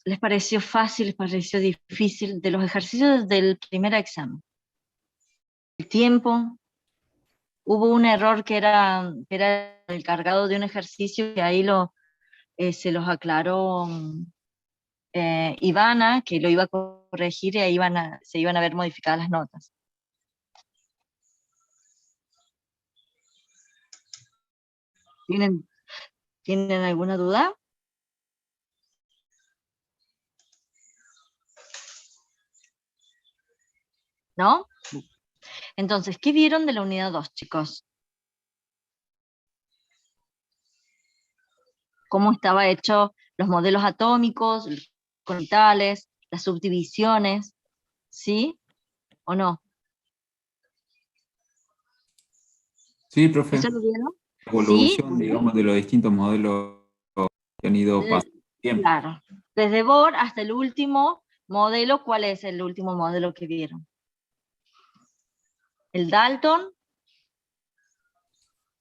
¿Les pareció fácil, les pareció difícil de los ejercicios del primer examen? El tiempo, hubo un error que era el cargado de un ejercicio, que ahí se los aclaró Ivana, que lo iba a corregir y ahí se iban a ver modificadas las notas. ¿Tienen alguna duda? ¿No? Entonces, ¿qué vieron de la unidad 2, chicos? ¿Cómo estaba hecho los modelos atómicos, los orbitales, las subdivisiones? ¿Sí o no? Sí, profe. ¿Eso lo vieron? La Sí. evolución, digamos, de los distintos modelos que han ido pasando el tiempo. Claro. Desde Bohr hasta el último modelo, ¿cuál es el último modelo que vieron? ¿El Dalton?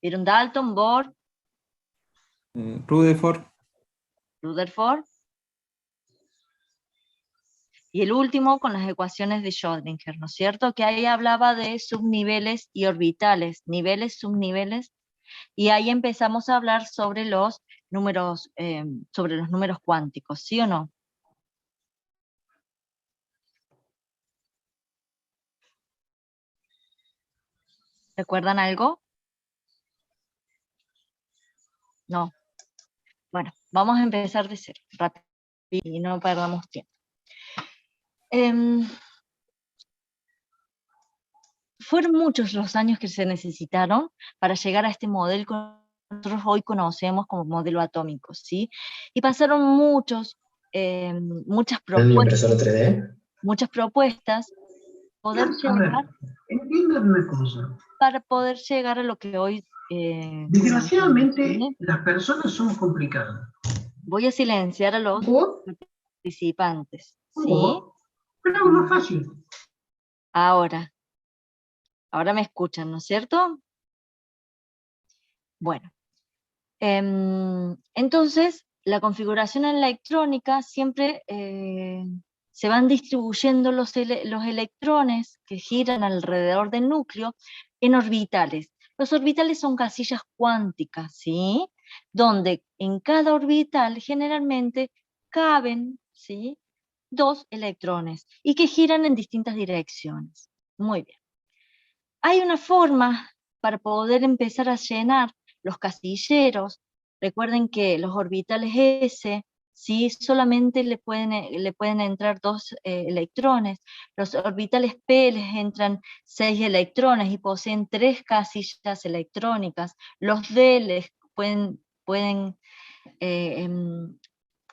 ¿Vieron Dalton, Bohr, Rutherford. Rutherford? Y el último con las ecuaciones de Schrödinger, ¿no es cierto? Que ahí hablaba de subniveles y orbitales, niveles, subniveles, y ahí empezamos a hablar sobre los números cuánticos, ¿sí o no? ¿Recuerdan algo? No. Bueno, vamos a empezar de cero, rápido, y no perdamos tiempo. Fueron muchos los años que se necesitaron para llegar a este modelo que nosotros hoy conocemos como modelo atómico, ¿sí? Y pasaron muchas ¿En la impresora 3D? muchas propuestas A ver, entiendan una cosa. para poder llegar a lo que hoy conocemos, Desgraciadamente, ¿sí? las personas somos complicadas. Voy a silenciar a los participantes, ¿sí? Pero algo más fácil. Ahora me escuchan, ¿no es cierto? Bueno, entonces la configuración electrónica siempre se van distribuyendo los electrones que giran alrededor del núcleo en orbitales. Los orbitales son casillas cuánticas, ¿sí? Donde en cada orbital generalmente caben, ¿sí?, dos electrones y que giran en distintas direcciones. Muy bien. Hay una forma para poder empezar a llenar los casilleros. Recuerden que los orbitales S, ¿sí?, solamente le pueden entrar dos electrones. Los orbitales P les entran 6 electrones y poseen 3 casillas electrónicas. Los D les pueden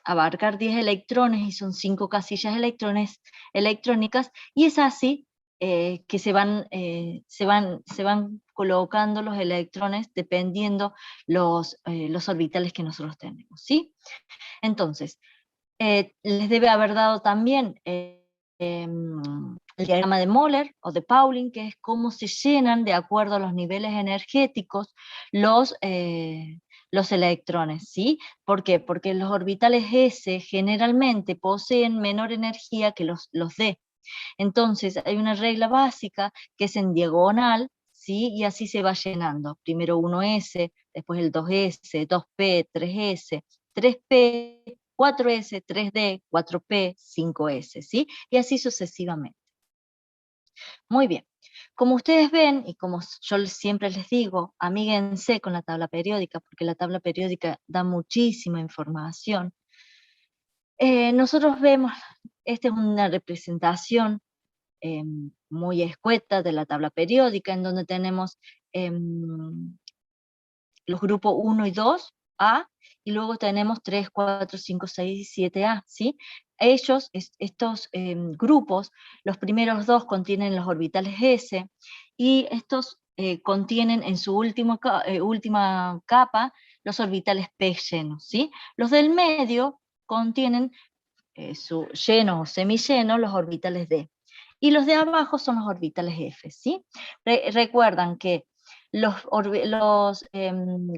abarcar 10 electrones y son 5 casillas electrónicas, y es así que se van colocando los electrones dependiendo los orbitales que nosotros tenemos, ¿sí? Entonces, les debe haber dado también el diagrama de Moller o de Pauling, que es cómo se llenan de acuerdo a los niveles energéticos los electrones, ¿sí? ¿Por qué? Porque los orbitales S generalmente poseen menor energía que los D. Entonces hay una regla básica que es en diagonal, ¿sí? Y así se va llenando. Primero 1S, después el 2S, 2P, 3S, 3P, 4S, 3D, 4P, 5S, ¿sí? Y así sucesivamente. Muy bien. Como ustedes ven, y como yo siempre les digo, amíguense con la tabla periódica, porque la tabla periódica da muchísima información. Nosotros vemos, esta es una representación muy escueta de la tabla periódica, en donde tenemos los grupos 1 y 2, A, y luego tenemos 3, 4, 5, 6 y 7A, ¿sí? Estos grupos, los primeros dos contienen los orbitales S, y estos contienen en su última capa los orbitales P llenos, ¿sí? Los del medio contienen su lleno o semilleno, los orbitales D. Y los de abajo son los orbitales F, ¿sí? Recuerdan que los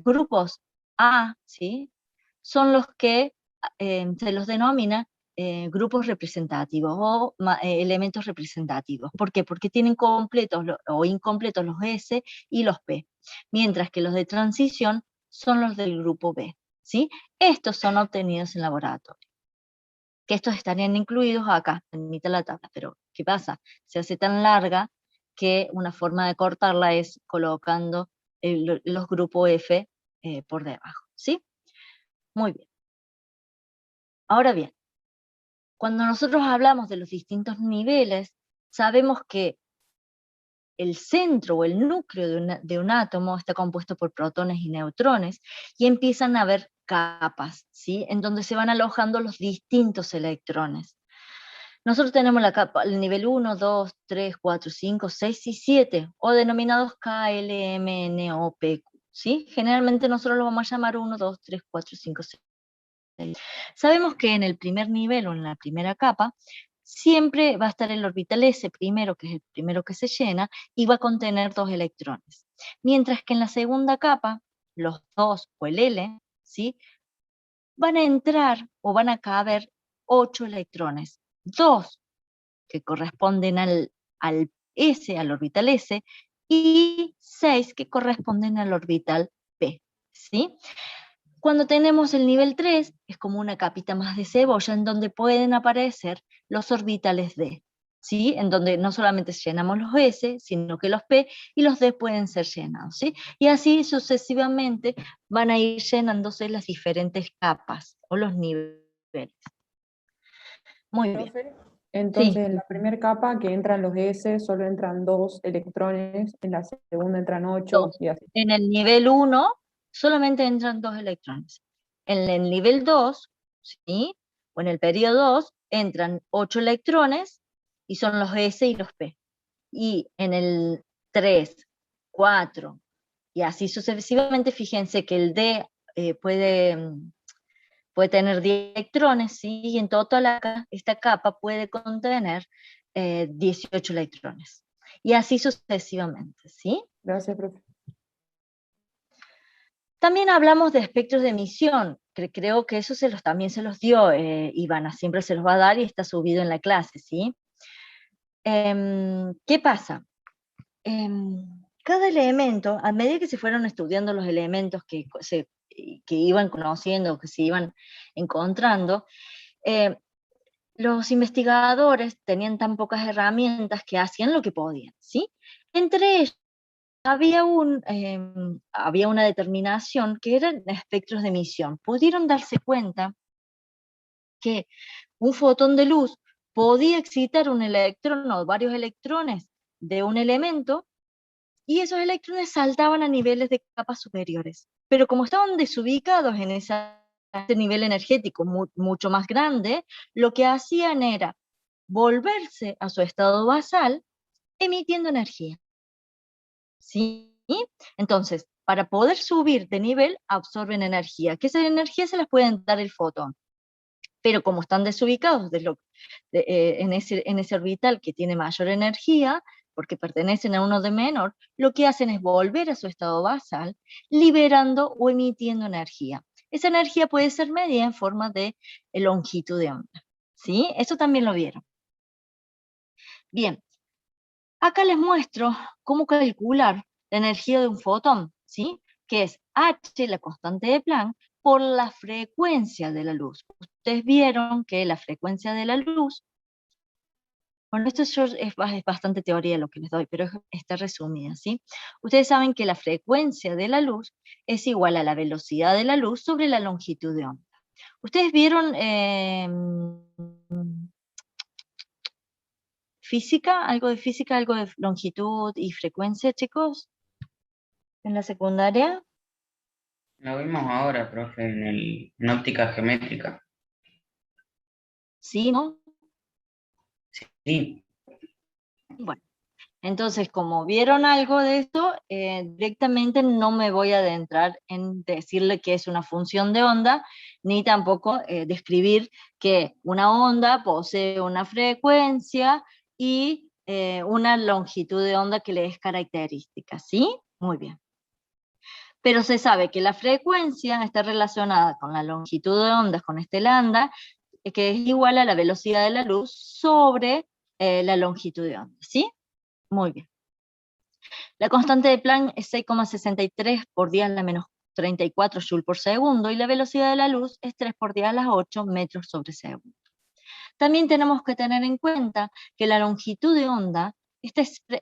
grupos A, ¿sí?, son los que se los denomina grupos representativos o elementos representativos. ¿Por qué? Porque tienen completos o incompletos los S y los P, mientras que los de transición son los del grupo B, ¿sí? Estos son obtenidos en laboratorio, que estos estarían incluidos acá, en mitad de la tabla, pero ¿qué pasa? Se hace tan larga que una forma de cortarla es colocando los grupos F por debajo, ¿sí? Muy bien. Ahora bien, cuando nosotros hablamos de los distintos niveles, sabemos que el centro o el núcleo de un átomo está compuesto por protones y neutrones, y empiezan a haber capas, ¿sí? En donde se van alojando los distintos electrones. Nosotros tenemos la capa, el nivel 1, 2, 3, 4, 5, 6 y 7, o denominados K, L, M, N, O, P, Q, ¿sí? Generalmente nosotros lo vamos a llamar 1, 2, 3, 4, 5, 6. Sabemos que en el primer nivel o en la primera capa siempre va a estar el orbital S primero, que es el primero que se llena, y va a contener 2 electrones. Mientras que en la segunda capa, los 2 o el L, ¿sí? Van a entrar o van a caber 8 electrones. 2 que corresponden al S, al orbital S, y 6 que corresponden al orbital P, ¿sí? Cuando tenemos el nivel 3, es como una capita más de cebolla en donde pueden aparecer los orbitales D, ¿sí? En donde no solamente llenamos los S, sino que los P y los D pueden ser llenados, ¿sí? Y así sucesivamente van a ir llenándose las diferentes capas o los niveles. Muy bien. Entonces, Sí. en la primera capa que entran los S, solo entran 2 electrones, en la segunda entran 8 2. y así. En el nivel 1 solamente entran 2 electrones. En el nivel 2, ¿sí? O en el periodo 2, entran 8 electrones y son los S y los P. Y en el 3, 4 y así sucesivamente, fíjense que el D puede tener 10 electrones, ¿sí? Y en total esta capa puede contener 18 electrones. Y así sucesivamente, ¿sí? Gracias, profe. También hablamos de espectros de emisión, que creo que eso también se los dio Ivana, siempre se los va a dar y está subido en la clase, ¿sí? ¿Qué pasa? Cada elemento, a medida que se fueron estudiando los elementos que iban conociendo, que se iban encontrando, los investigadores tenían tan pocas herramientas que hacían lo que podían, ¿sí? Entre ellos, había una determinación que eran espectros de emisión. Pudieron darse cuenta que un fotón de luz podía excitar un electrón o varios electrones de un elemento, y esos electrones saltaban a niveles de capas superiores. Pero como estaban desubicados en ese nivel energético mucho más grande, lo que hacían era volverse a su estado basal emitiendo energía, ¿sí? Entonces, para poder subir de nivel, absorben energía, que esa energía se las pueden dar el fotón. Pero como están desubicados en ese orbital que tiene mayor energía, porque pertenecen a uno de menor, lo que hacen es volver a su estado basal, liberando o emitiendo energía. Esa energía puede ser medida en forma de longitud de onda, ¿sí? Eso también lo vieron. Bien, acá les muestro cómo calcular la energía de un fotón, ¿sí? Que es H, la constante de Planck, por la frecuencia de la luz. Ustedes vieron que la frecuencia de la luz, bueno, esto es bastante teoría lo que les doy, pero está resumida, ¿sí? Ustedes saben que la frecuencia de la luz es igual a la velocidad de la luz sobre la longitud de onda. ¿Ustedes vieron física, algo de longitud y frecuencia, chicos? ¿En la secundaria? Lo vimos ahora, profe, en óptica geométrica. ¿Sí, no? Sí. Bueno, entonces como vieron algo de esto, directamente no me voy a adentrar en decirle que es una función de onda, ni tampoco describir que una onda posee una frecuencia y una longitud de onda que le es característica, ¿sí? Muy bien. Pero se sabe que la frecuencia está relacionada con la longitud de ondas, con este lambda, que es igual a la velocidad de la luz sobre la longitud de onda, ¿sí? Muy bien. La constante de Planck es 6,63 por 10 a la menos 34 joules por segundo, y la velocidad de la luz es 3 por 10 a las 8 metros sobre segundo. También tenemos que tener en cuenta que la longitud de onda está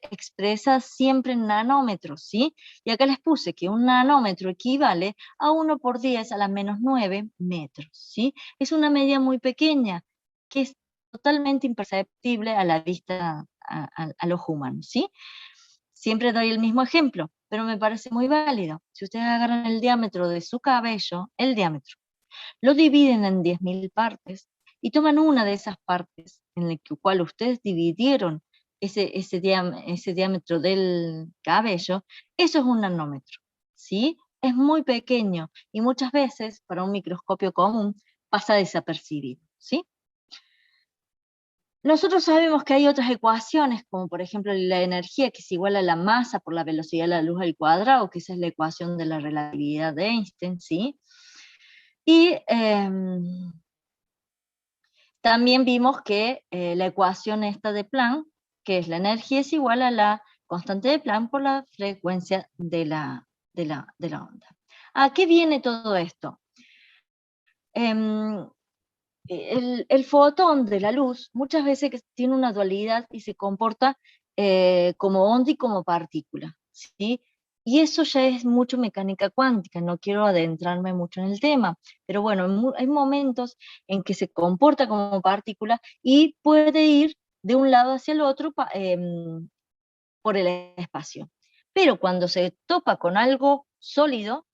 expresa siempre en nanómetros, ¿sí? Y acá les puse que un nanómetro equivale a 1 por 10 a la menos 9 metros, ¿sí? Es una medida muy pequeña, que es totalmente imperceptible a la vista, al ojo humano, ¿sí? Siempre doy el mismo ejemplo, pero me parece muy válido. Si ustedes agarran el diámetro de su cabello, el diámetro, lo dividen en 10.000 partes, y toman una de esas partes en la cual ustedes dividieron ese diámetro del cabello, eso es un nanómetro, ¿sí? Es muy pequeño, y muchas veces, para un microscopio común, pasa desapercibido, ¿sí? Nosotros sabemos que hay otras ecuaciones, como por ejemplo la energía, que es igual a la masa por la velocidad de la luz al cuadrado, que esa es la ecuación de la relatividad de Einstein, ¿sí? Y también vimos que la ecuación esta de Planck, que es la energía, es igual a la constante de Planck por la frecuencia de la onda. ¿A qué viene todo esto? El fotón de la luz muchas veces tiene una dualidad y se comporta como onda y como partícula, ¿sí? Y eso ya es mucho mecánica cuántica, no quiero adentrarme mucho en el tema, pero bueno, hay momentos en que se comporta como partícula y puede ir de un lado hacia el otro por el espacio. Pero cuando se topa con algo sólido,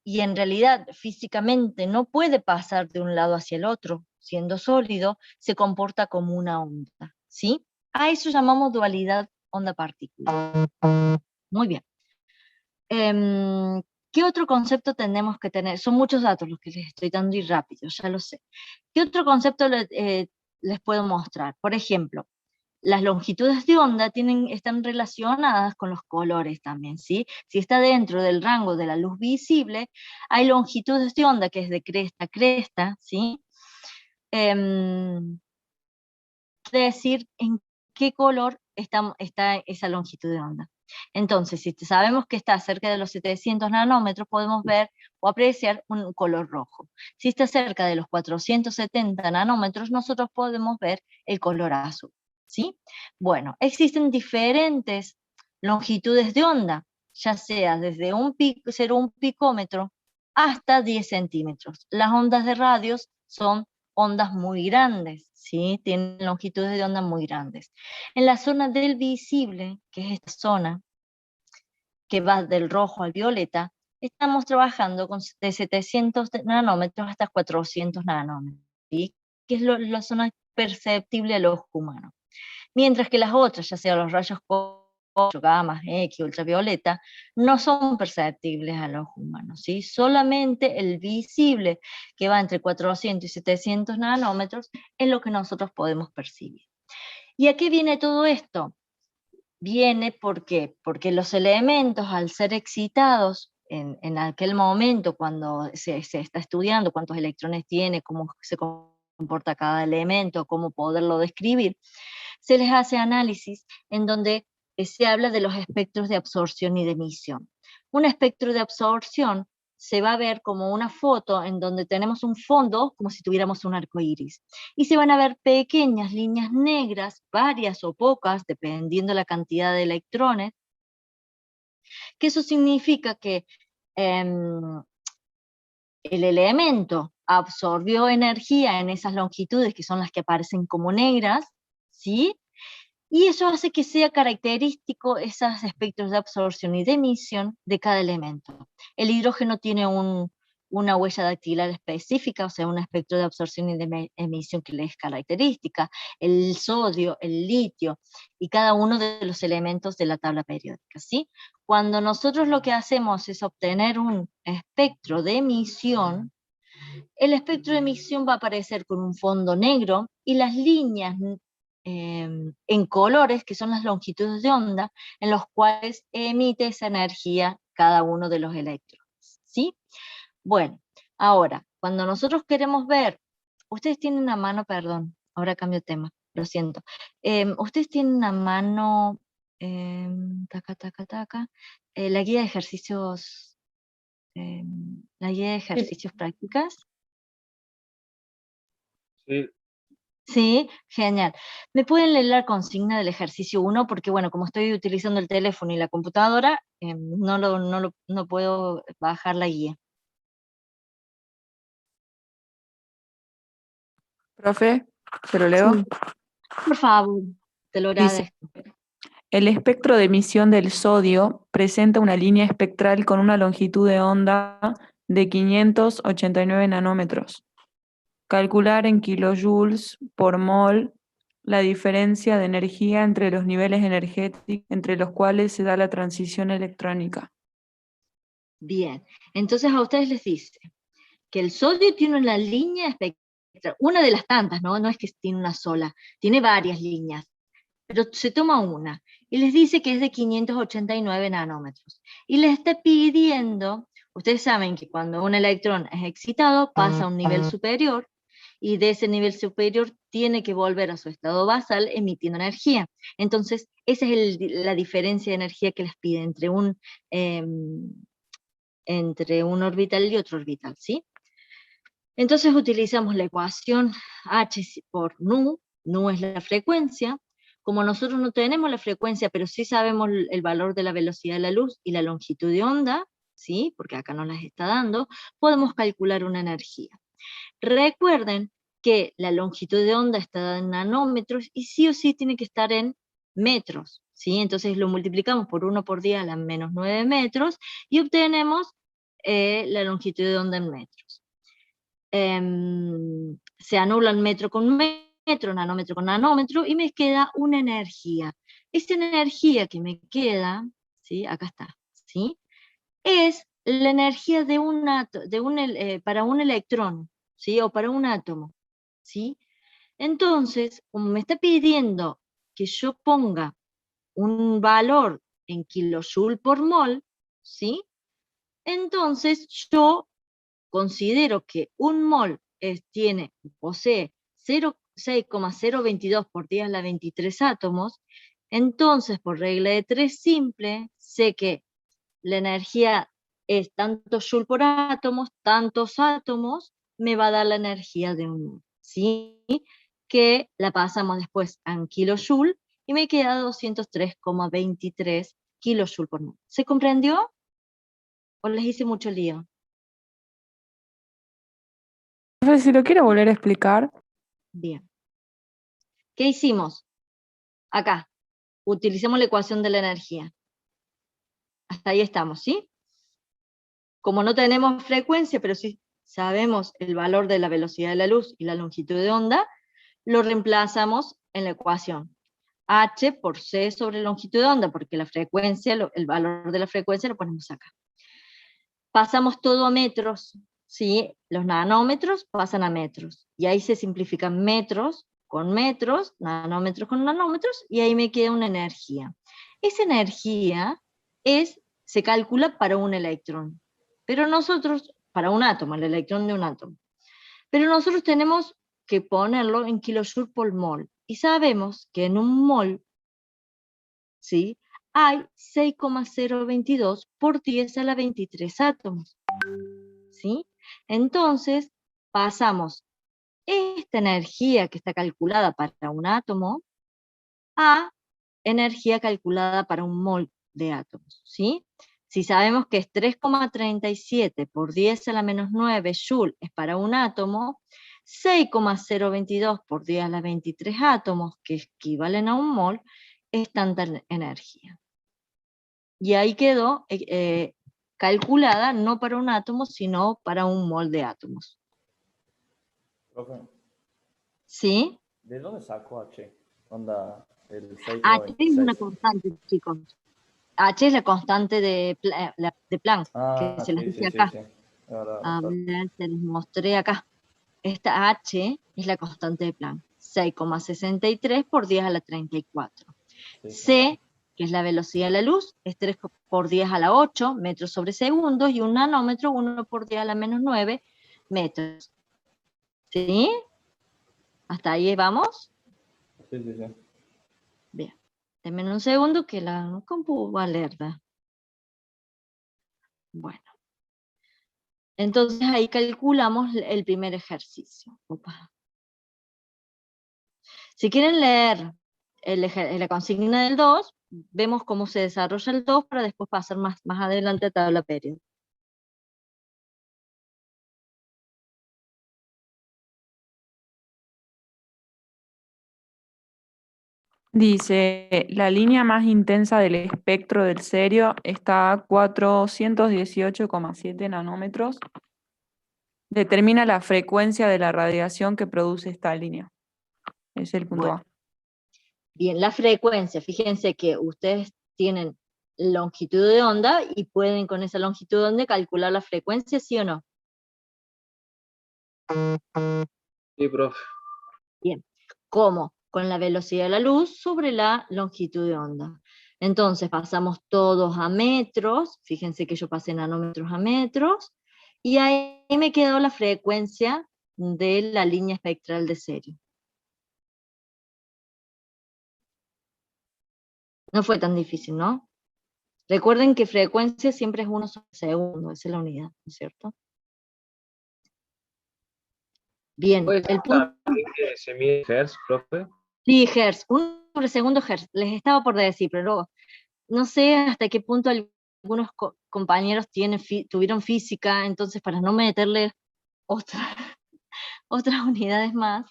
y en realidad físicamente no puede pasar de un lado hacia el otro, siendo sólido, se comporta como una onda, ¿sí? A eso llamamos dualidad onda-partícula. Muy bien. ¿Qué otro concepto tenemos que tener? Son muchos datos los que les estoy dando y rápido, ya lo sé. ¿Qué otro concepto les puedo mostrar? Por ejemplo, las longitudes de onda están relacionadas con los colores también, ¿sí? Si está dentro del rango de la luz visible, hay longitudes de onda que es de cresta a cresta, ¿sí? Quiere decir en qué color está esa longitud de onda. Entonces, si sabemos que está cerca de los 700 nanómetros, podemos ver o apreciar un color rojo. Si está cerca de los 470 nanómetros, nosotros podemos ver el color azul, ¿sí? Bueno, existen diferentes longitudes de onda, ya sea desde ser un picómetro hasta 10 centímetros. Las ondas de radios son ondas muy grandes, ¿sí? Tienen longitudes de onda muy grandes. En la zona del visible, que es esta zona que va del rojo al violeta, estamos trabajando de 700 nanómetros hasta 400 nanómetros, ¿sí? Que es la zona perceptible al ojo humano. Mientras que las otras, ya sea los rayos gamma, X, ultravioleta, no son perceptibles al ojo humano, ¿sí? Solamente el visible, que va entre 400 y 700 nanómetros, es lo que nosotros podemos percibir. ¿Y a qué viene todo esto? Viene porque los elementos, al ser excitados en aquel momento, cuando se está estudiando cuántos electrones tiene, cómo se comporta cada elemento, cómo poderlo describir, se les hace análisis en donde se habla de los espectros de absorción y de emisión. Un espectro de absorción se va a ver como una foto en donde tenemos un fondo como si tuviéramos un arco iris. Y se van a ver pequeñas líneas negras, varias o pocas, dependiendo la cantidad de electrones, que eso significa que el elemento absorbió energía en esas longitudes, que son las que aparecen como negras, ¿sí? Y eso hace que sea característico esos espectros de absorción y de emisión de cada elemento. El hidrógeno tiene una huella dactilar específica, o sea, un espectro de absorción y de emisión que le es característica, el sodio, el litio, y cada uno de los elementos de la tabla periódica, ¿sí? Cuando nosotros lo que hacemos es obtener un espectro de emisión, el espectro de emisión va a aparecer con un fondo negro, y las líneas en colores, que son las longitudes de onda, en los cuales emite esa energía cada uno de los electrones, ¿sí? Bueno, ahora, cuando nosotros queremos ver, ustedes tienen una mano, perdón, ahora cambio de tema, lo siento. Ustedes tienen una mano, la guía de ejercicios, la guía de ejercicios prácticas. Sí. Sí, genial. ¿Me pueden leer la consigna del ejercicio 1? Porque bueno, como estoy utilizando el teléfono y la computadora, no puedo bajar la guía. Profe, ¿te lo leo? Sí. Por favor, te lo Dice, agradezco. el espectro de emisión del sodio presenta una línea espectral con una longitud de onda de 589 nanómetros. Calcular en kilojoules por mol la diferencia de energía entre los niveles energéticos entre los cuales se da la transición electrónica. Bien, entonces a ustedes les dice que el sodio tiene una línea espectral, una de las tantas, ¿no? No es que tiene una sola, tiene varias líneas, pero se toma una, y les dice que es de 589 nanómetros. Y les está pidiendo, ustedes saben que cuando un electrón es excitado, pasa a un nivel superior, y de ese nivel superior tiene que volver a su estado basal emitiendo energía. Entonces, esa es la diferencia de energía que les pide entre un orbital y otro orbital, ¿sí? Entonces utilizamos la ecuación H por nu es la frecuencia. Como nosotros no tenemos la frecuencia, pero sí sabemos el valor de la velocidad de la luz y la longitud de onda, ¿sí? Porque acá nos las está dando, podemos calcular una energía. Recuerden que la longitud de onda está dada en nanómetros y sí o sí tiene que estar en metros, ¿sí? Entonces lo multiplicamos por 1 por 10 a la menos 9 metros y obtenemos la longitud de onda en metros. Se anulan metro con metro, nanómetro con nanómetro, y me queda una energía. Esta energía que me queda, ¿sí? Acá está, ¿sí? Es la energía de para un electrón, ¿sí? O para un átomo, ¿sí? Entonces, como me está pidiendo que yo ponga un valor en kilojoule por mol, ¿sí? Entonces yo considero que un mol posee 6,022 por 10 a la 23 átomos, entonces por regla de 3 simple, sé que la energía es tantos joule por átomos, tantos átomos, me va a dar la energía de un mol, ¿sí? Que la pasamos después en kilojoule y me queda 203,23 kilojoule por mol. ¿Se comprendió? ¿O les hice mucho lío? Profe, si lo quiero volver a explicar. Bien. ¿Qué hicimos? Acá, utilicemos la ecuación de la energía. Hasta ahí estamos, ¿sí? Como no tenemos frecuencia, pero sí sabemos el valor de la velocidad de la luz y la longitud de onda, lo reemplazamos en la ecuación. H por C sobre longitud de onda, porque la frecuencia, el valor de la frecuencia lo ponemos acá. Pasamos todo a metros, ¿sí? Los nanómetros pasan a metros, y ahí se simplifican metros con metros, nanómetros con nanómetros, y ahí me queda una energía. Esa energía se calcula para un electrón, pero nosotros, para un átomo, el electrón de un átomo. Pero nosotros tenemos que ponerlo en kilojoule por mol, y sabemos que en un mol, ¿sí?, hay 6,022 por 10 a la 23 átomos, ¿sí? Entonces, pasamos esta energía que está calculada para un átomo a energía calculada para un mol de átomos, ¿sí? Si sabemos que es 3,37 por 10 a la menos 9 joule es para un átomo, 6,022 por 10 a la 23 átomos, que equivalen a un mol, es tanta energía. Y ahí quedó calculada no para un átomo, sino para un mol de átomos. Profe, ¿Sí? ¿de dónde sacó H? Onda, el H es una 6,26. constante, chicos. H es la constante de Planck, que Ah, se las sí, dice sí, sí, acá. sí. Ahora, A claro. ver, se les mostré acá. Esta H es la constante de Planck. 6,63 por 10 a la 34. Sí, sí. C que es la velocidad de la luz, es 3 por 10 a la 8 metros sobre segundo, y un nanómetro, 1 por 10 a la menos 9 metros. ¿Sí? ¿Hasta ahí vamos? Sí, sí, sí. Bien. Denme un segundo que la compu va lerda. Bueno. Entonces ahí calculamos el primer ejercicio. Opa. Si quieren leer la consigna del 2, vemos cómo se desarrolla el 2 para después pasar más adelante a tabla periódica. Dice, la línea más intensa del espectro del cerio está a 418,7 nanómetros. Determina la frecuencia de la radiación que produce esta línea. Es el punto Bueno. A. Bien, la frecuencia, fíjense que ustedes tienen longitud de onda y pueden con esa longitud de onda calcular la frecuencia, ¿sí o no? Sí, profe. Bien, ¿cómo? Con la velocidad de la luz sobre la longitud de onda. Entonces pasamos todos a metros, fíjense que yo pasé nanómetros a metros, y ahí me quedó la frecuencia de la línea espectral de cerio. No fue tan difícil, ¿no? Recuerden que frecuencia siempre es 1 sobre segundo, esa es la unidad, ¿no es cierto? Bien, ¿Puede ser el punto... también que se mide hertz, profe? Sí, hertz, 1 sobre segundo hertz, les estaba por decir, pero luego, no sé hasta qué punto algunos compañeros tuvieron física, entonces para no meterle otras unidades más,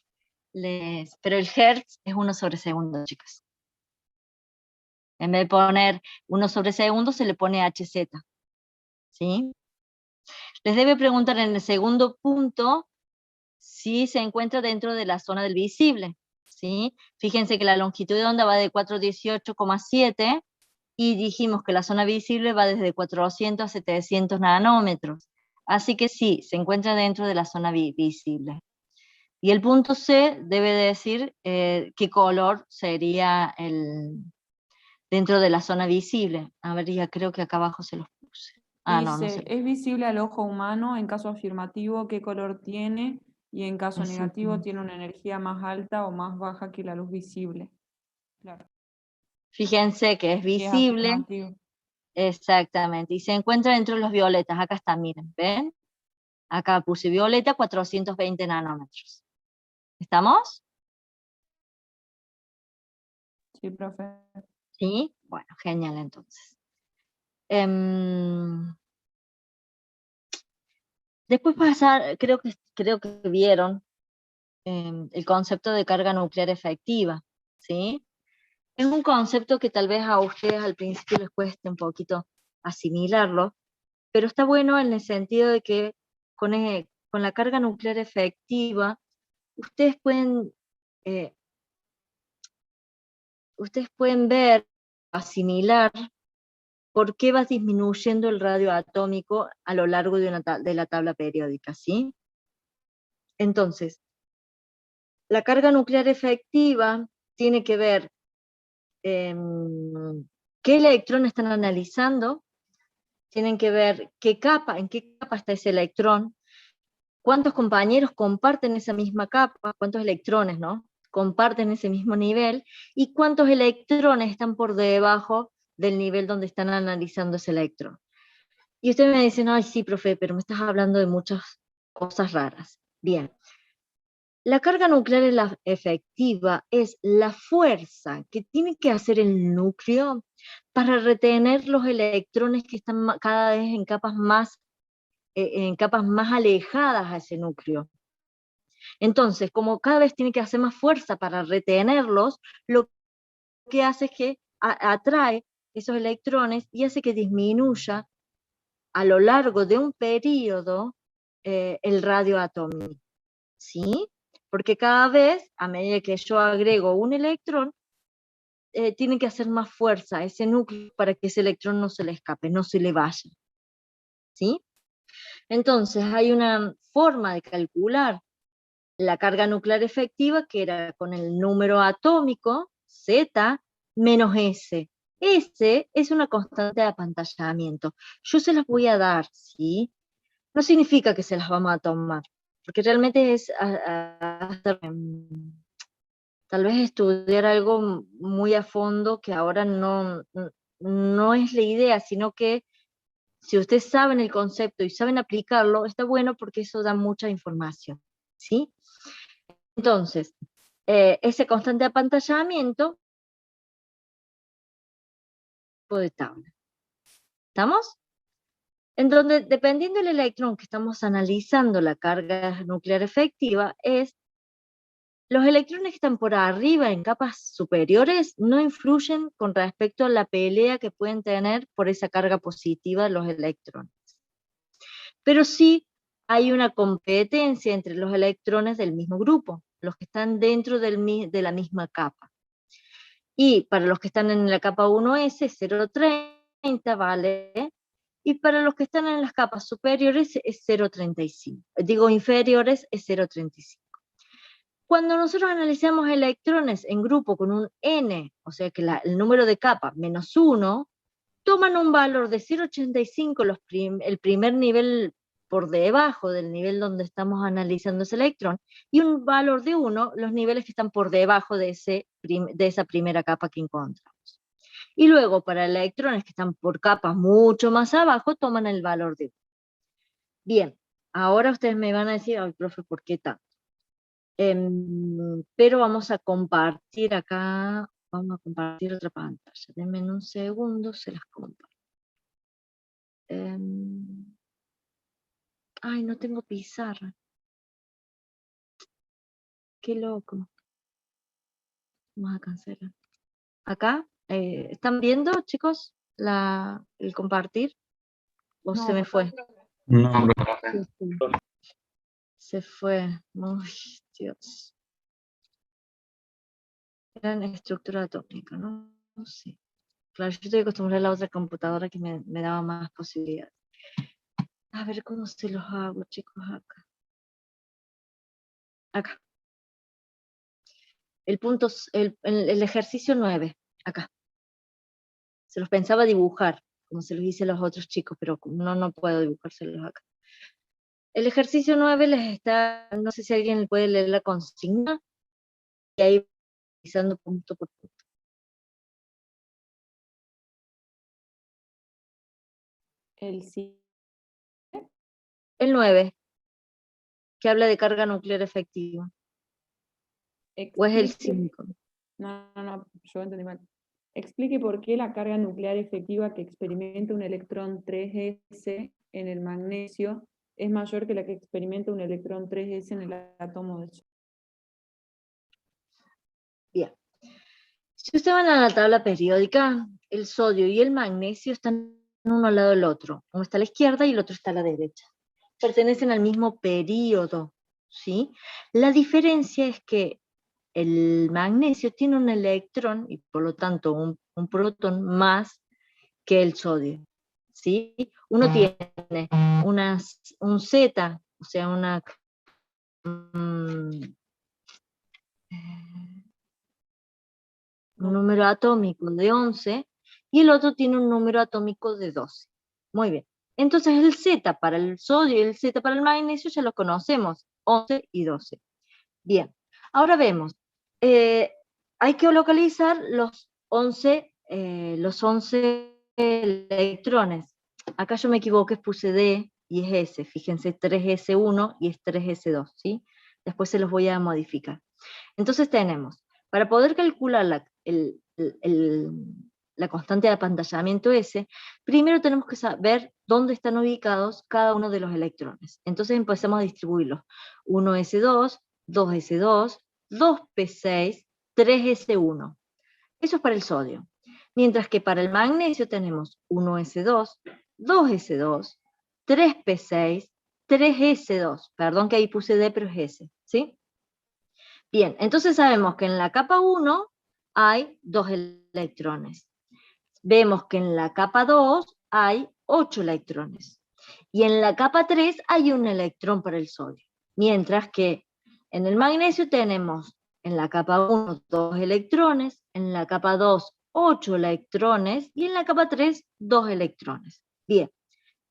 pero el hertz es 1 sobre segundo, chicos. En vez de poner 1 sobre segundo, se le pone HZ, ¿sí? Les debe preguntar en el segundo punto si se encuentra dentro de la zona del visible, ¿sí? Fíjense que la longitud de onda va de 418,7 y dijimos que la zona visible va desde 400 a 700 nanómetros. Así que sí, se encuentra dentro de la zona visible. Y el punto C debe decir qué color sería dentro de la zona visible. A ver, ya creo que acá abajo se los puse. Ah, no, no Dice, sé. es visible al ojo humano, en caso afirmativo, qué color tiene, y en caso negativo Exactamente. tiene una energía más alta o más baja que la luz visible. Claro. Fíjense que es Y es visible, afirmativo. exactamente, y se encuentra dentro de los violetas. Acá está, miren, ¿ven? Acá puse violeta, 420 nanómetros. ¿Estamos? Sí, profe. Sí, bueno, genial entonces. Después pasar, creo que vieron el concepto de carga nuclear efectiva, ¿sí? Es un concepto que tal vez a ustedes al principio les cueste un poquito asimilarlo, pero está bueno en el sentido de que con la carga nuclear efectiva, ustedes pueden, eh, ver, asimilar por qué va disminuyendo el radio atómico a lo largo de la tabla periódica, ¿sí? Entonces, la carga nuclear efectiva tiene que ver qué electrón están analizando, tienen que ver en qué capa está ese electrón, cuántos compañeros comparten esa misma capa, cuántos electrones, ¿no? Comparten ese mismo nivel, y cuántos electrones están por debajo del nivel donde están analizando ese electrón. Y ustedes me dicen, ay, sí, profe, pero me estás hablando de muchas cosas raras. Bien. La carga nuclear efectiva es la fuerza que tiene que hacer el núcleo para retener los electrones que están cada vez en capas más alejadas a ese núcleo. Entonces, como cada vez tiene que hacer más fuerza para retenerlos, lo que hace es que atrae esos electrones y hace que disminuya a lo largo de un periodo el radio atómico, ¿sí? Porque cada vez, a medida que yo agrego un electrón, tiene que hacer más fuerza a ese núcleo para que ese electrón no se le escape, no se le vaya, ¿sí? Entonces hay una forma de calcular la carga nuclear efectiva que era con el número atómico, Z, menos S. S es una constante de apantallamiento. Yo se las voy a dar, ¿sí? No significa que se las vamos a tomar, porque realmente es tal vez estudiar algo muy a fondo que ahora no es la idea, sino que si ustedes saben el concepto y saben aplicarlo, está bueno porque eso da mucha información, ¿sí? Entonces, ese constante apantallamiento de tabla. ¿Estamos? En donde, dependiendo del electrón que estamos analizando, la carga nuclear efectiva, los electrones que están por arriba en capas superiores no influyen con respecto a la pelea que pueden tener por esa carga positiva los electrones. Pero sí hay una competencia entre los electrones del mismo grupo, los que están dentro de la misma capa. Y para los que están en la capa 1s, 0,30 vale, y para los que están en las capas superiores es 0,35. Digo inferiores es 0,35. Cuando nosotros analizamos electrones en grupo con un n, o sea que el número de capa menos 1, toman un valor de 0,85 el primer nivel por debajo del nivel donde estamos analizando ese electrón, y un valor de 1 los niveles que están por debajo de esa primera capa que encontramos. Y luego para electrones que están por capas mucho más abajo, toman el valor de 1. Bien, ahora ustedes me van a decir, ay, profe, ¿por qué tanto? Pero vamos a compartir acá, vamos a compartir otra pantalla. Denme un segundo, se las comparto. Ay, no tengo pizarra. Qué loco. Vamos a cancelar. Acá, ¿están viendo, chicos, el compartir? ¿O se me fue? No, profe. Se fue. Uy, Dios. Era en estructura atómica, ¿no? No sé. Claro, yo estoy acostumbrada a la otra computadora que me daba más posibilidades. A ver cómo se los hago, chicos, acá. Acá. El ejercicio 9, acá. Se los pensaba dibujar, como se los hice a los otros chicos, pero no puedo dibujárselos acá. El ejercicio 9 les está, no sé si alguien puede leer la consigna, y ahí revisando punto por punto. El sí. El 9, que habla de carga nuclear efectiva. ¿O es el 5? No, yo entendí mal. Explique por qué la carga nuclear efectiva que experimenta un electrón 3s en el magnesio es mayor que la que experimenta un electrón 3s en el átomo de sodio. Bien. Si ustedes van a la tabla periódica, el sodio y el magnesio están uno al lado del otro. Uno está a la izquierda y el otro está a la derecha. Pertenecen al mismo período, ¿sí? La diferencia es que el magnesio tiene un electrón y por lo tanto un protón más que el sodio, ¿sí? Uno tiene un Z, o sea, un número atómico de 11, y el otro tiene un número atómico de 12. Muy bien. Entonces el Z para el sodio y el Z para el magnesio ya lo conocemos, 11 y 12. Bien, ahora vemos. Hay que localizar los 11 electrones. Acá yo me equivoqué, puse D y es S. Fíjense, 3S1 y es 3S2, ¿sí? Después se los voy a modificar. Entonces tenemos, para poder calcular la constante de apantallamiento S, primero tenemos que saber dónde están ubicados cada uno de los electrones. Entonces empezamos a distribuirlos. 1S2, 2S2, 2P6, 3S1. Eso es para el sodio. Mientras que para el magnesio tenemos 1S2, 2S2, 3P6, 3S2. Perdón que ahí puse D, pero es S, ¿sí? Bien, entonces sabemos que en la capa 1 hay 2 electrones. Vemos que en la capa 2 hay 8 electrones. Y en la capa 3 hay un electrón para el sodio. Mientras que en el magnesio tenemos en la capa 1 2 electrones, en la capa 2 8 electrones y en la capa 3, 2 electrones. Bien,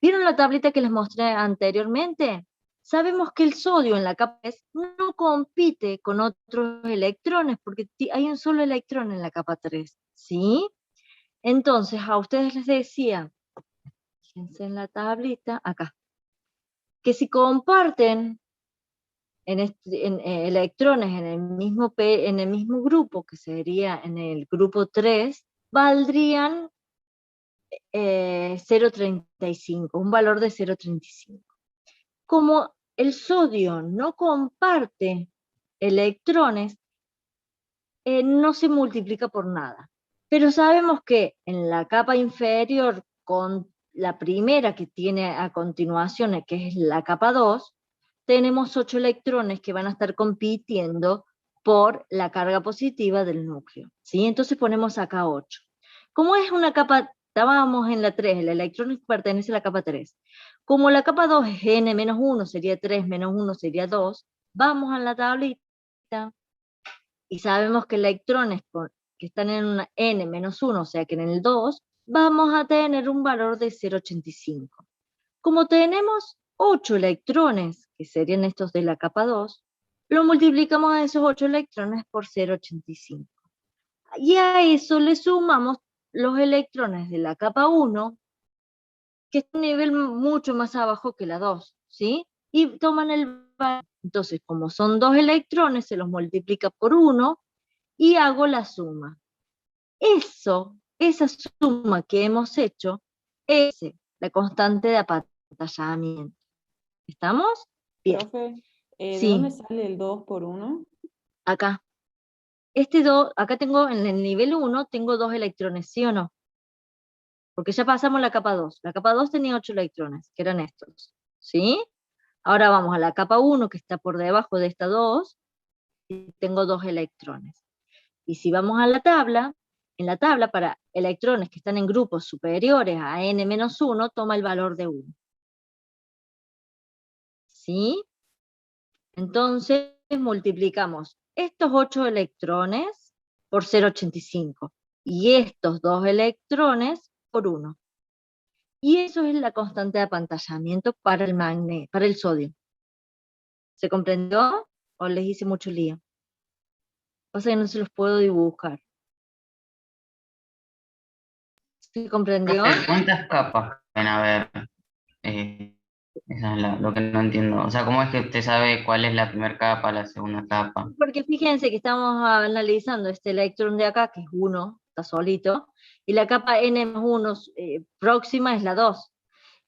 ¿vieron la tablita que les mostré anteriormente? Sabemos que el sodio en la capa 3 no compite con otros electrones porque hay un solo electrón en la capa 3, ¿sí? Entonces, a ustedes les decía, fíjense en la tablita, acá, que si comparten electrones en el mismo grupo, que sería en el grupo 3, valdrían 0,35, un valor de 0,35. Como el sodio no comparte electrones, no se multiplica por nada. Pero sabemos que en la capa inferior, con la primera que tiene a continuación, que es la capa 2, tenemos 8 electrones que van a estar compitiendo por la carga positiva del núcleo, ¿sí? Entonces ponemos acá 8. Como es una capa, estábamos en la 3, el electrón pertenece a la capa 3. Como la capa 2 es n-1, sería 3, menos 1 sería 2, vamos a la tablita y sabemos que electrones que están en una n-1, o sea que en el 2, vamos a tener un valor de 0,85. Como tenemos 8 electrones, que serían estos de la capa 2, lo multiplicamos a esos 8 electrones por 0,85. Y a eso le sumamos los electrones de la capa 1, que es un nivel mucho más abajo que la 2, ¿sí? Y toman el valor. Entonces, como son 2 electrones, se los multiplica por 1 y hago la suma. Esa suma que hemos hecho es la constante de apantallamiento. ¿Estamos? Bien. Profe, ¿de Sí, dónde sale el 2 por 1? acá. Acá tengo, en el nivel 1, tengo 2 electrones, ¿sí o no? Porque ya pasamos la capa 2. La capa 2 tenía 8 electrones, que eran estos. ¿Sí? Ahora vamos a la capa 1, que está por debajo de esta 2, y tengo 2 electrones. Y si vamos a la tabla, en la tabla para electrones que están en grupos superiores a n-1, toma el valor de 1. ¿Sí? Entonces multiplicamos estos 8 electrones por 0,85 y estos 2 electrones por 1. Y eso es la constante de apantallamiento para el sodio. ¿Se comprendió? ¿O les hice mucho lío? Pasa que no se los puedo dibujar. ¿Se comprendió? Profe, ¿cuántas capas pueden haber? Eso es lo que no entiendo. O sea, ¿cómo es que usted sabe cuál es la primera capa, la segunda capa? Porque fíjense que estamos analizando este electrón de acá, que es 1, está solito, y la capa N-1 próxima es la 2.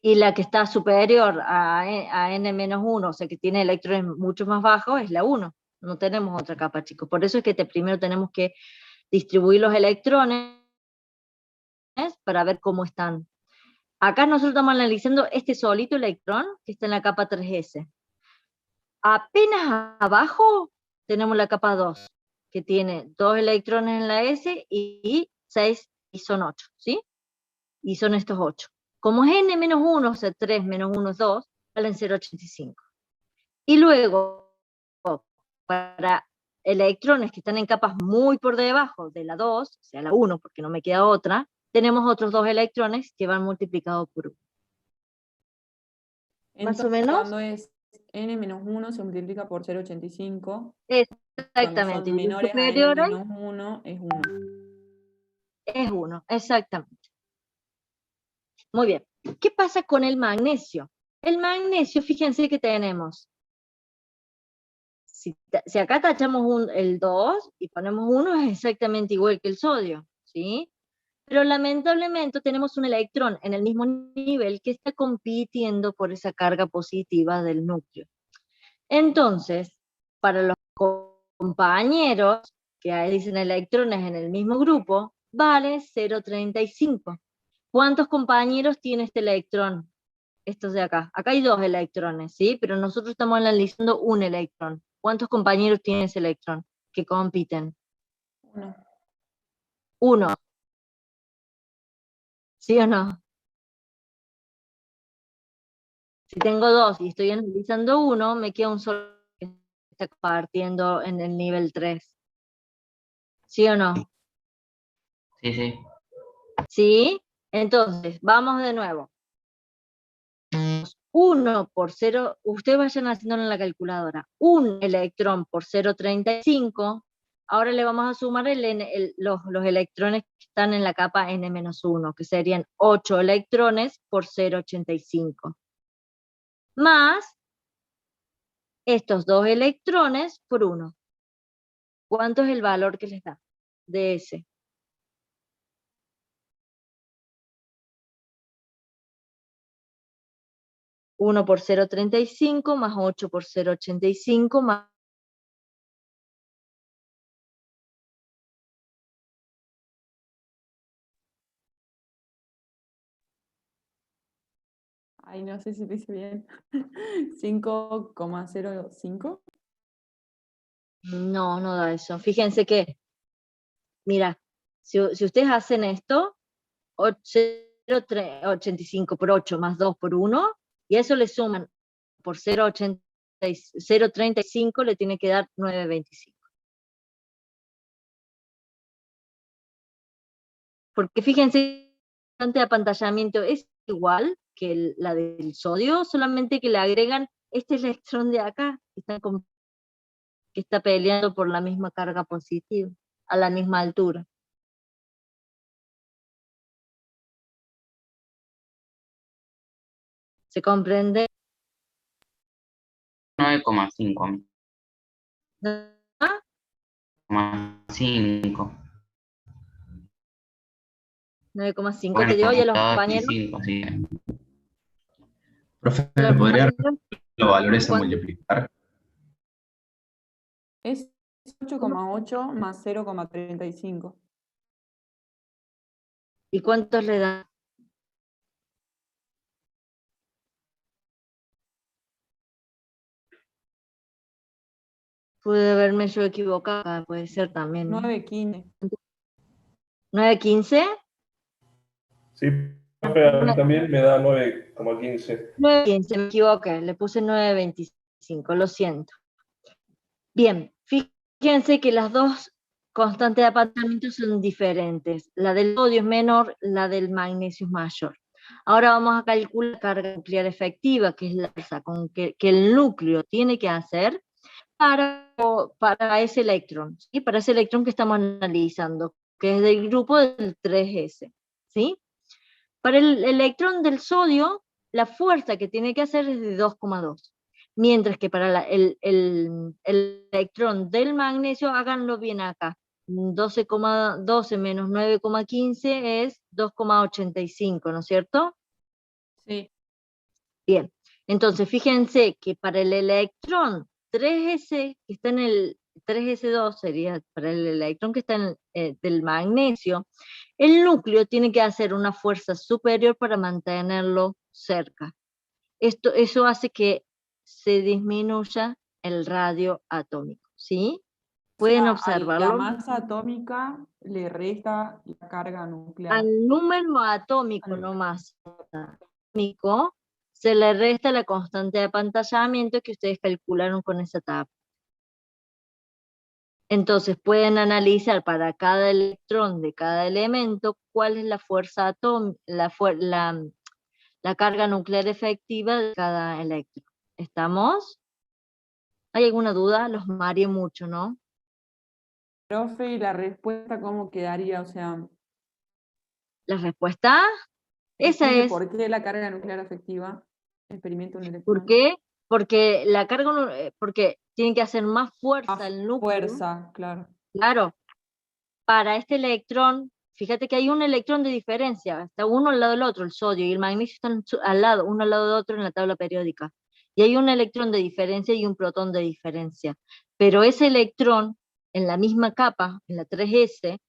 Y la que está superior a N-1, o sea que tiene electrones mucho más bajos, es la 1. No tenemos otra capa, chicos. Por eso es que primero tenemos que distribuir los electrones para ver cómo están. Acá nosotros estamos analizando este solito electrón que está en la capa 3s. Apenas abajo tenemos la capa 2, que tiene 2 electrones en la S y 6, y son 8, ¿sí? Y son estos 8. Como es n-1, o sea 3 menos 1 es 2, valen 0,85. Y luego, para electrones que están en capas muy por debajo de la 2, o sea la 1, porque no me queda otra, tenemos otros 2 electrones que van multiplicados por 1. ¿Más o Entonces, menos? cuando es n-1 se multiplica por 0,85. Cuando Exactamente. son Y los menores a superiores n-1 es 1. es 1, exactamente. Muy bien. ¿Qué pasa con el magnesio? El magnesio, fíjense que tenemos. Si acá tachamos el 2 y ponemos 1, es exactamente igual que el sodio, ¿sí? Pero lamentablemente tenemos un electrón en el mismo nivel que está compitiendo por esa carga positiva del núcleo. Entonces, para los compañeros que ahí dicen electrones en el mismo grupo, vale 0,35. ¿Cuántos compañeros tiene este electrón? Estos de acá. Acá hay 2 electrones, ¿sí? Pero nosotros estamos analizando un electrón. ¿Cuántos compañeros tiene ese electrón que compiten? 1. 1. ¿Sí o no? Si tengo 2 y estoy analizando 1, me queda un solo que está compartiendo en el nivel 3. ¿Sí o no? Sí, sí. ¿Sí? Entonces, vamos de nuevo. 1 por 0, ustedes vayan haciéndolo en la calculadora. Un electrón por 0,35. Ahora le vamos a sumar los electrones que están en la capa N-1, que serían 8 electrones por 0,85. Más estos 2 electrones por 1. ¿Cuánto es el valor que les da de ese? Uno por 0,35 más 8 por 0,85 más... Ay, no sé si lo hice bien. 5,05. No, no da eso. Fíjense que, mira, si ustedes hacen esto, 0,85 por 8 más 2 por 1, y a eso le suman por 0,35, le tiene que dar 9,25. Porque fíjense, el apantallamiento es igual que la del sodio, solamente que le agregan este electrón de acá, que está peleando por la misma carga positiva, a la misma altura. ¿Se comprende? 9,5. ¿Ah? 5. 9,5 Bueno, te dio, y a los estaba aquí compañeros. 5, sí. Profe, Los ¿podría compañeros, repetir los valores a ¿cuánto? multiplicar? Es 8,8 más 0,35. ¿Y cuántos le da? Pude haberme yo equivocado, puede ser también, ¿no? 9,15. 9,15. Sí, profe, a mí también me da 9,15. 9,15, me equivoqué, le puse 9,25, lo siento. Bien, fíjense que las dos constantes de apantallamiento son diferentes. La del sodio es menor, la del magnesio es mayor. Ahora vamos a calcular la carga nuclear efectiva, que es la fuerza que el núcleo tiene que hacer para ese electrón, ¿sí? Para ese electrón que estamos analizando, que es del grupo del 3s, ¿sí? Para el electrón del sodio, la fuerza que tiene que hacer es de 2,2. Mientras que para el electrón del magnesio, háganlo bien acá. 12,12 menos 9,15 es 2,85, ¿no es cierto? Sí. Bien, entonces fíjense que para el electrón 3s, que está en el 3s2, sería para el electrón que está del magnesio, el núcleo tiene que hacer una fuerza superior para mantenerlo cerca. Eso hace que se disminuya el radio atómico, ¿sí? O Pueden sea, a la observarlo. masa atómica le resta la carga nuclear. Al número atómico Al- nomás, atómico, se le resta la constante de apantallamiento que ustedes calcularon con esa tabla. Entonces pueden analizar para cada electrón de cada elemento cuál es la fuerza atómica, la carga nuclear efectiva de cada electrón. ¿Estamos? ¿Hay alguna duda? Los mareé mucho, ¿no? Profe, ¿y la respuesta cómo quedaría? O sea, La respuesta, esa explique es. por qué la carga nuclear efectiva experimenta un ¿Por electrón. qué? Porque porque tiene que hacer más fuerza Más el núcleo. fuerza, claro. Claro, para este electrón, fíjate que hay un electrón de diferencia, está uno al lado del otro, el sodio y el magnesio están al lado, uno al lado del otro en la tabla periódica. Y hay un electrón de diferencia y un protón de diferencia. Pero ese electrón, en la misma capa, en la 3s,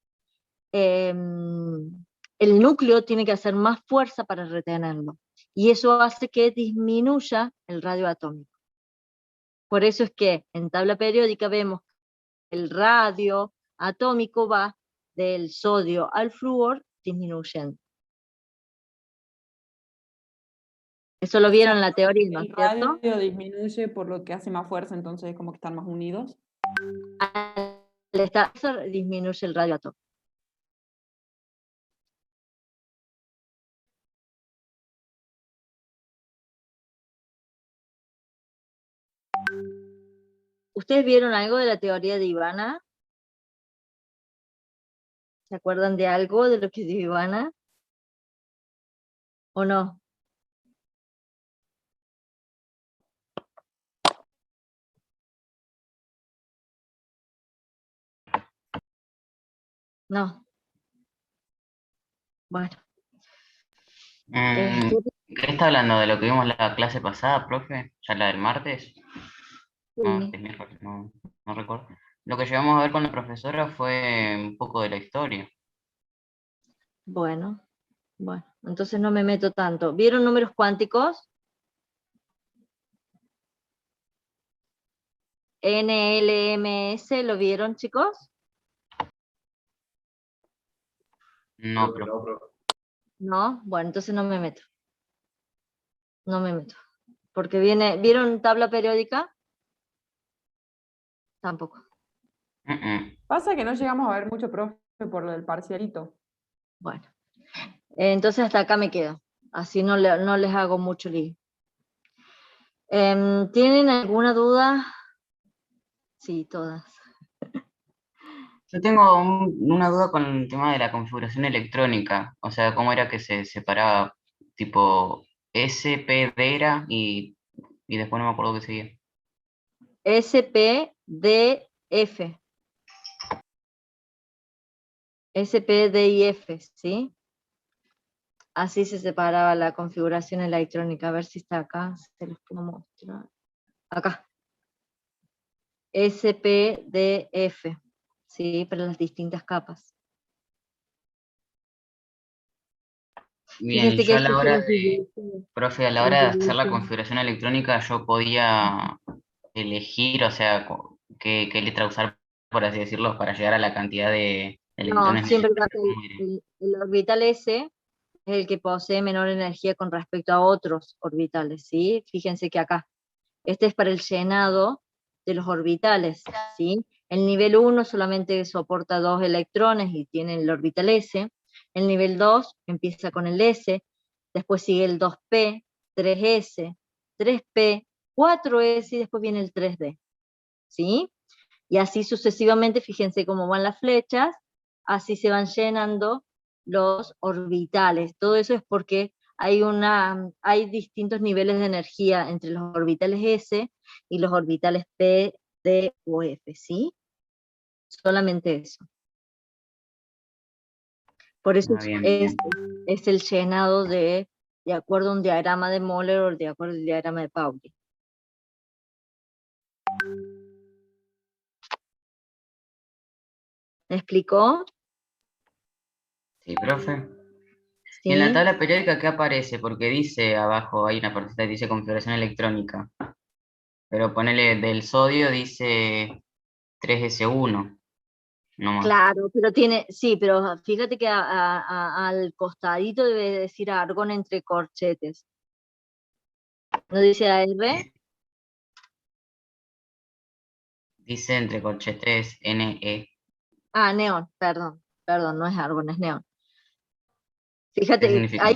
el núcleo tiene que hacer más fuerza para retenerlo. Y eso hace que disminuya el radio atómico. Por eso es que en tabla periódica vemos que el radio atómico va del sodio al flúor disminuyendo. Eso lo O vieron sea, en la teoría, ¿no es el cierto? radio disminuye por lo que hace más fuerza, entonces es como que están más unidos. Al estar disminuye el radio atómico. ¿Ustedes vieron algo de la teoría de Ivana? ¿Se acuerdan de algo de lo que dijo Ivana? ¿O no? No. Bueno. Mm, ¿Qué está hablando de lo que vimos la clase pasada, profe? ¿Ya la del martes? Sí. Miércoles, no recuerdo. Lo que llegamos a ver con la profesora fue un poco de la historia. Bueno, entonces no me meto tanto. ¿Vieron números cuánticos? NLMS, ¿lo vieron, chicos? No, profe. No, profe. No, bueno, entonces no me meto. No me meto. Porque ¿vieron tabla periódica? Tampoco. Pasa que no llegamos a ver mucho, profe, por lo del parcialito. Bueno, entonces hasta acá me quedo. Así no les hago mucho lío. ¿Tienen alguna duda? Sí, todas. Yo tengo una duda con el tema de la configuración electrónica. O sea, cómo era que se separaba tipo SPD era y después no me acuerdo qué seguía. SPDF. SPDIF, ¿sí? Así se separaba la configuración electrónica. A ver si está acá, se los puedo mostrar. Acá. SPDF, ¿sí? Para las distintas capas. Bien, y Fíjense que yo a esto la se hora los de, divide. profe, a la hora de hacer la configuración electrónica yo podía elegir, o sea, qué letra usar, por así decirlo, para llegar a la cantidad de No, electrones siempre va a necesarios. ser el orbital S es el que posee menor energía con respecto a otros orbitales, ¿sí? Fíjense que acá, este es para el llenado de los orbitales, ¿sí? El nivel 1 solamente soporta 2 electrones y tiene el orbital S. El nivel 2 empieza con el S, después sigue el 2p, 3s, 3p, 4s y después viene el 3d, ¿sí? Y así sucesivamente, fíjense cómo van las flechas, así se van llenando los orbitales. Todo eso es porque hay distintos niveles de energía entre los orbitales S y los orbitales P, D o F, ¿sí? Solamente eso. Por eso Bien, bien. es el llenado de acuerdo a un diagrama de Moller o de acuerdo al diagrama de Pauli. ¿Me explicó? Sí, profe. Y en la Sí. tabla periódica, ¿qué aparece? Porque dice abajo, hay una partita que dice configuración electrónica, pero ponele del sodio dice 3S1, no más. Claro, sí, pero fíjate que al costadito debe decir argón entre corchetes. ¿No dice AR? Dice entre corchetes NE. Ah, neón, perdón, no es argón, es neón. ¿Qué Fíjate, significa?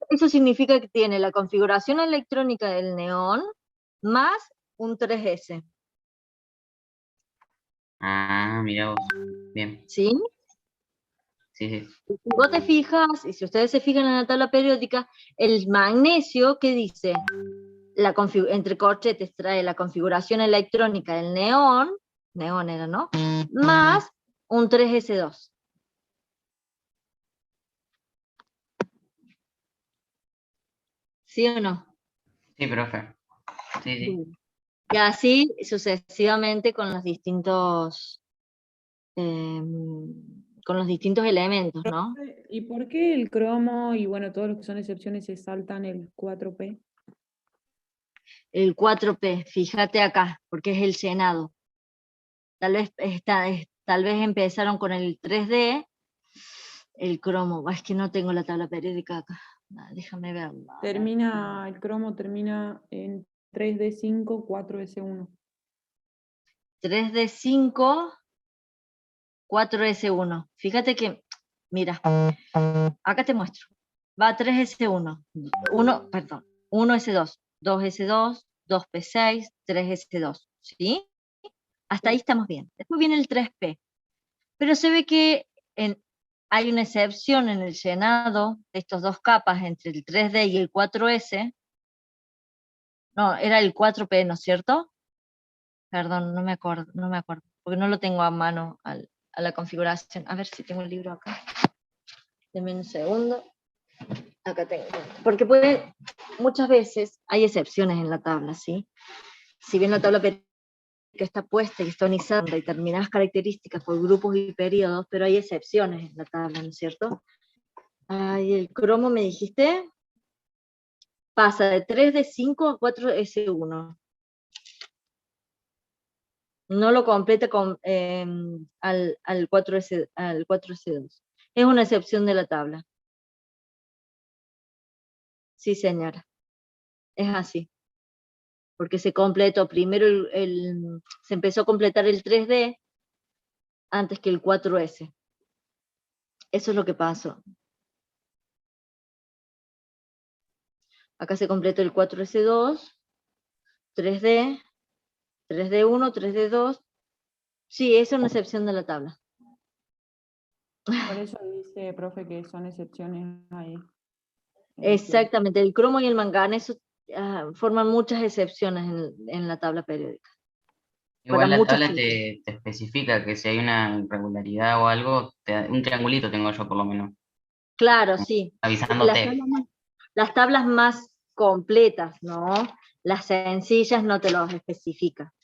eso significa que tiene la configuración electrónica del neón más un 3S, Ah, mira vos. Bien. ¿sí? Sí, sí. Si vos te fijas, y si ustedes se fijan en la tabla periódica, el magnesio, ¿qué dice? Entre corchetes trae la configuración electrónica del neón era, ¿no? Más un 3S2. ¿Sí o no? Sí, profe. Sí, sí. Bien. Y así sucesivamente con los distintos elementos, ¿no? ¿Y por qué el cromo y bueno, todos los que son excepciones se saltan el 4P? El 4P, fíjate acá, porque es el llenado. Tal vez empezaron con el 3D, el cromo. Es que no tengo la tabla periódica acá. Déjame verla. El cromo termina en 3D5, 4S1. 3D5, 4S1. Fíjate que, mira, acá te muestro. Va 3S1, 1S2, 2S2, 2P6, 3S2, ¿sí? Hasta ahí estamos bien. Después viene el 3P. Pero se ve que hay una excepción en el llenado de estos dos capas entre el 3D y el 4S. No, era el 4P, ¿no es cierto? Perdón, no me acuerdo, porque no lo tengo a mano a la configuración. A ver si tengo el libro acá. Deme un segundo. Acá tengo. Porque muchas veces hay excepciones en la tabla, ¿sí? Si bien la tabla periódica está puesta y está organizada en determinadas características por grupos y periodos, pero hay excepciones en la tabla, ¿no es cierto? Ay, el cromo, me dijiste, pasa de 3D5 a 4S1. No lo completa al 4S2. Es una excepción de la tabla. Sí, señora. Es así. Porque se completó primero se empezó a completar el 3D antes que el 4S. Eso es lo que pasó. Acá se completó el 4S2, 3D, 3D1, 3D2. Sí, es una excepción de la tabla. Por eso dice, profe, que son excepciones ahí. Exactamente, el cromo y el manganeso forman muchas excepciones en la tabla periódica. Igual Para la muchas tabla cosas. te especifica que si hay una irregularidad o algo, un triangulito tengo yo por lo menos, Claro, sí. avisándote. Las tablas más completas, ¿no? Las sencillas no te los especifica.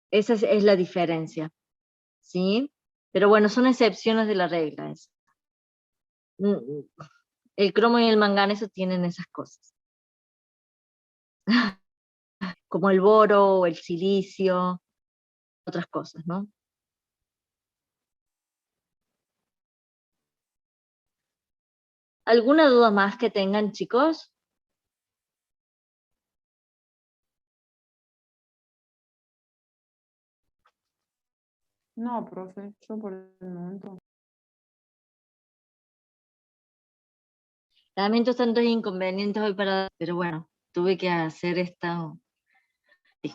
Esa es la diferencia, ¿sí? Pero bueno, son excepciones de la regla. El cromo y el manganeso tienen esas cosas. Como el boro o el silicio, otras cosas, ¿no? ¿Alguna duda más que tengan, chicos? No, profe, yo por el momento. Lamento tantos inconvenientes hoy pero bueno, tuve que hacer esto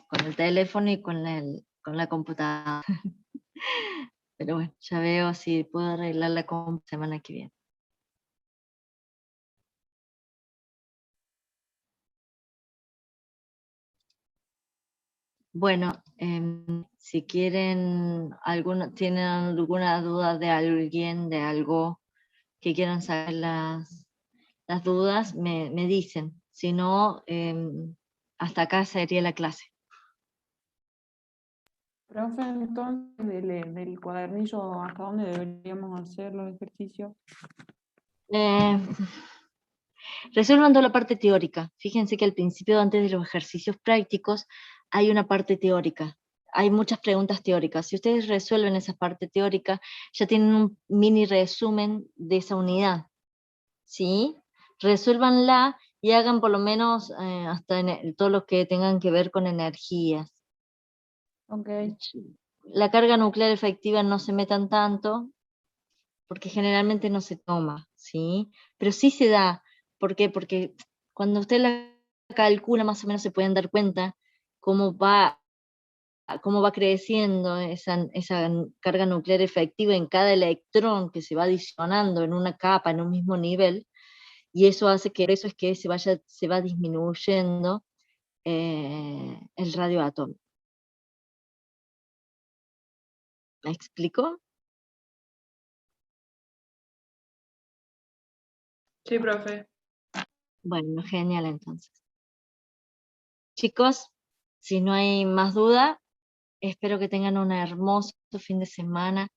con el teléfono y con la computadora. Pero bueno, ya veo si puedo arreglar la semana que viene. Bueno, si tienen alguna duda de alguien, de algo que quieran saber las dudas, me dicen. Si no, hasta acá sería la clase. Profe, entonces, del cuadernillo, ¿hasta dónde deberíamos hacer los ejercicios? Resuelvan toda la parte teórica. Fíjense que al principio, antes de los ejercicios prácticos, hay una parte teórica. Hay muchas preguntas teóricas. Si ustedes resuelven esa parte teórica, ya tienen un mini resumen de esa unidad. ¿Sí? Resuélvanla y hagan por lo menos hasta todo lo que tengan que ver con energías. Ok. La carga nuclear efectiva no se metan tanto, porque generalmente no se toma, ¿sí? Pero sí se da. ¿Por qué? Porque cuando usted la calcula, más o menos se pueden dar cuenta cómo va creciendo esa carga nuclear efectiva en cada electrón que se va adicionando en una capa, en un mismo nivel, y eso hace que, por eso es que se va disminuyendo el radioatómico. ¿Me explico? Sí, profe. Bueno, genial entonces. Chicos, si no hay más duda, espero que tengan un hermoso fin de semana.